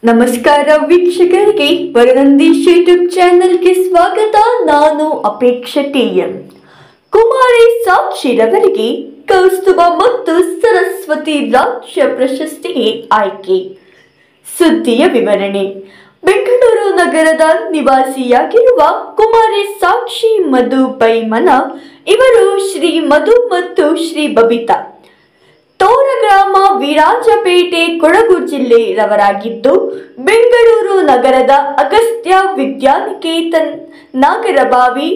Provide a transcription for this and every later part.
ನಮಸ್ಕಾರ ವೀಕ್ಷಕರಿಗೆ ವರನಂದೀಶ್ ಯೂಟ್ಯೂಬ್ ಚಾನೆಲ್ಗೆ ಸ್ವಾಗತ. ನಾನು ಅಪೇಕ್ಷಾ ಟಿಎಂ. ಕುಮಾರಿ ಸಾಕ್ಷಿರವರಿಗೆ ಕೌಸ್ತುಭ ಮತ್ತು ಸರಸ್ವತಿ ರಾಜ್ಯ ಪ್ರಶಸ್ತಿಗೆ ಆಯ್ಕೆ. ಸುದ್ದಿಯ ವಿವರಣೆ. ಬೆಂಗಳೂರು ನಗರದ ನಿವಾಸಿಯಾಗಿರುವ ಕುಮಾರಿ ಸಾಕ್ಷಿ ಮಧು ಬೈಮನ ಇವರು ಶ್ರೀ ಮಧು ಮತ್ತು ಶ್ರೀ ಬಬಿತಾ ತೋರಗ್ರಾಮ ವಿರಾಜಪೇಟೆ ಕೊಡಗು ಜಿಲ್ಲೆಯವರಾಗಿದ್ದು, ಬೆಂಗಳೂರು ನಗರದ ಅಗಸ್ತ್ಯ ವಿದ್ಯಾನಿಕೇತನ್ ನಾಗರಬಾವಿ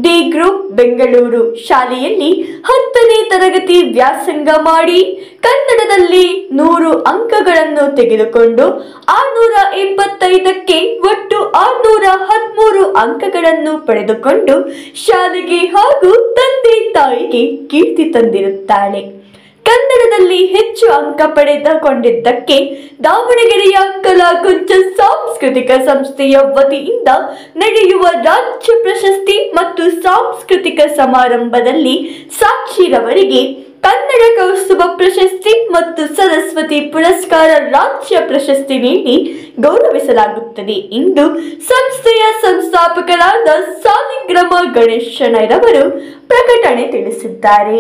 ಡಿ ಗ್ರೂಪ್ ಬೆಂಗಳೂರು ಶಾಲೆಯಲ್ಲಿ 10ನೇ ತರಗತಿ ವ್ಯಾಸಂಗ ಮಾಡಿ ಕನ್ನಡದಲ್ಲಿ 100 ಅಂಕಗಳನ್ನು ತೆಗೆದುಕೊಂಡು 675ಕ್ಕೆ ಒಟ್ಟು 613 ಅಂಕಗಳನ್ನು ಪಡೆದುಕೊಂಡು ಶಾಲೆಗೆ ಹಾಗೂ ತಂದೆ ತಾಯಿಗೆ ಕೀರ್ತಿ ತಂದಿರುತ್ತಾಳೆ. ಕನ್ನಡದಲ್ಲಿ ಹೆಚ್ಚು ಅಂಕ ಪಡೆದುಕೊಂಡಿದ್ದಕ್ಕೆ ದಾವಣಗೆರೆಯ ಕಲಾಕುಂಚ ಸಾಂಸ್ಕೃತಿಕ ಸಂಸ್ಥೆಯ ವತಿಯಿಂದ ನಡೆಯುವ ರಾಜ್ಯ ಪ್ರಶಸ್ತಿ ಮತ್ತು ಸಾಂಸ್ಕೃತಿಕ ಸಮಾರಂಭದಲ್ಲಿ ಸಾಕ್ಷಿರವರಿಗೆ ಕನ್ನಡ ಕೌಸ್ತುಭ ಪ್ರಶಸ್ತಿ ಮತ್ತು ಸರಸ್ವತಿ ಪುರಸ್ಕಾರ ರಾಜ್ಯ ಪ್ರಶಸ್ತಿ ನೀಡಿ ಗೌರವಿಸಲಾಗುತ್ತದೆ ಎಂದು ಸಂಸ್ಥೆಯ ಸಂಸ್ಥಾಪಕರಾದ ಸಾಲಿಗ್ರಾಮ ಗಣೇಶಣ್ಣರವರು ಪ್ರಕಟಣೆ ತಿಳಿಸಿದ್ದಾರೆ.